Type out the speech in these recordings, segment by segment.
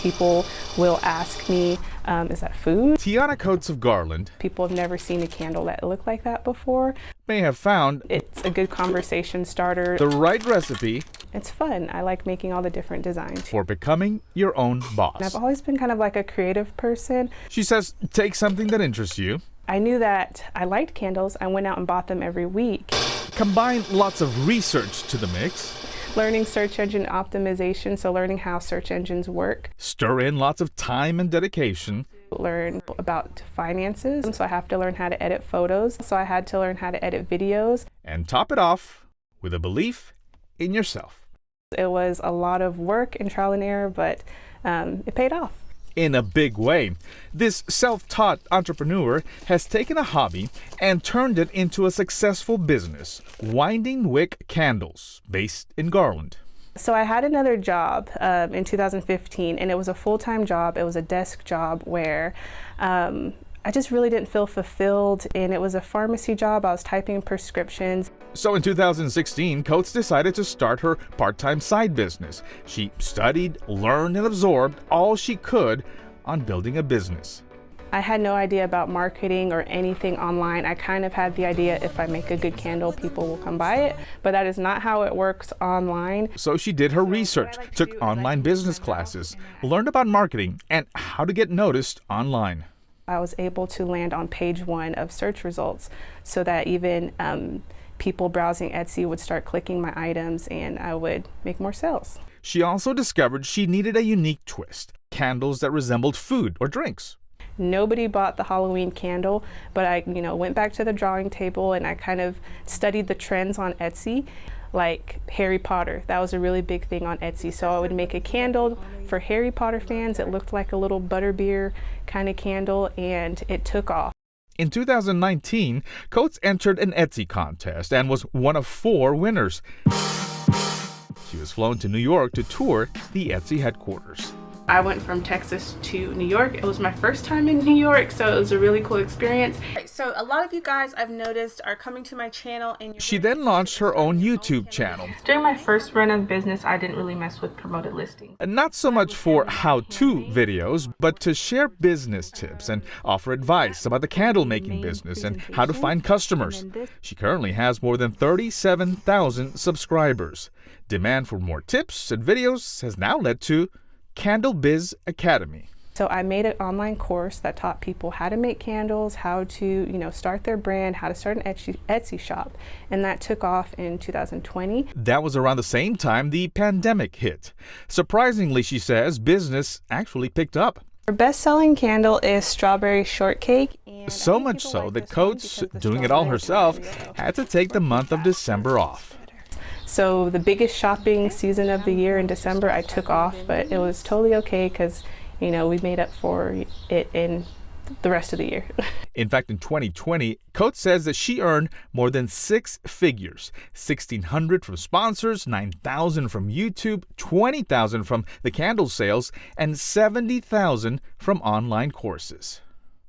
People will ask me, is that food? Tiana Coats of Garland. People have never seen a candle that looked like that before. May have found it's a good conversation starter. The right recipe. It's fun. I like making all the different designs. For becoming your own boss. And I've always been kind of like a creative person. She says, take something that interests you. I knew that I liked candles. I went out and bought them every week. Combine lots of research to the mix. Learning search engine optimization, so learning how search engines work. Stir in lots of time and dedication. Learn about finances, so I have to learn how to edit photos. So I had to learn how to edit videos. And top it off with a belief in yourself. It was a lot of work and trial and error, but it paid off. In a big way. This self-taught entrepreneur has taken a hobby and turned it into a successful business, winding Wick Candles, based in Garland. So I had another job in 2015, and it was a full-time job. It was a desk job where I just really didn't feel fulfilled, and it was a pharmacy job. I was typing prescriptions. So in 2016, Coats decided to start her part-time side business. She studied, learned, and absorbed all she could on building a business. I had no idea about marketing or anything online. I kind of had the idea if I make a good candle, people will come buy it, but that is not how it works online. So she did her research, took online business classes, learned about marketing, and how to get noticed online. I was able to land on page 1 of search results so that even people browsing Etsy would start clicking my items and I would make more sales. She also discovered she needed a unique twist, candles that resembled food or drinks. Nobody bought the Halloween candle, but I went back to the drawing table and I kind of studied the trends on Etsy. Like Harry Potter, that was a really big thing on Etsy. So I would make a candle for Harry Potter fans. It looked like a little butterbeer kind of candle, and it took off. In 2019, Coats entered an Etsy contest and was one of 4 winners. She was flown to New York to tour the Etsy headquarters. I went from Texas to New York. It was my first time in New York, so it was a really cool experience. So a lot of you guys, I've noticed, are coming to my channel. And she then launched her own YouTube channel. During my first run of business, I didn't really mess with promoted listings. Not so much for how-to videos, but to share business tips and offer advice about the candle making business and how to find customers. She currently has more than 37,000 subscribers. Demand for more tips and videos has now led to Candle Biz Academy. So I made an online course that taught people how to make candles, how to, start their brand, how to start an Etsy shop, and that took off in 2020. That was around the same time the pandemic hit. Surprisingly, she says, business actually picked up. Her best-selling candle is Strawberry Shortcake. And so much so that Coats, doing it all herself, had to take the month of December off. So the biggest shopping season of the year in December, I took off, but it was totally okay because, we made up for it in the rest of the year. In fact, in 2020, Coats says that she earned more than 6 figures, $1,600 from sponsors, $9,000 from YouTube, $20,000 from the candle sales, and $70,000 from online courses.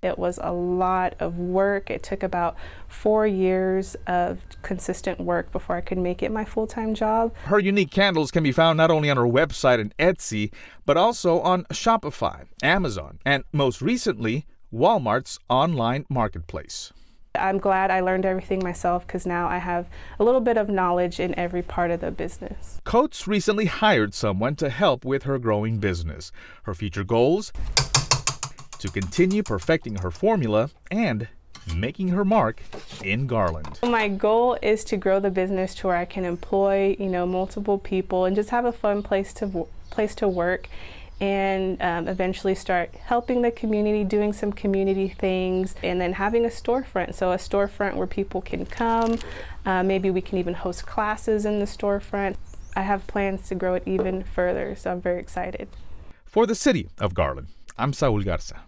It was a lot of work. It took about 4 years of consistent work before I could make it my full-time job. Her unique candles can be found not only on her website and Etsy, but also on Shopify, Amazon, and most recently, Walmart's online marketplace. I'm glad I learned everything myself because now I have a little bit of knowledge in every part of the business. Coats recently hired someone to help with her growing business. Her future goals? To continue perfecting her formula and making her mark in Garland. My goal is to grow the business to where I can employ, multiple people and just have a fun place to work, and eventually start helping the community, doing some community things, and then having a storefront. So a storefront where people can come. Maybe we can even host classes in the storefront. I have plans to grow it even further, so I'm very excited. For the city of Garland, I'm Saul Garza.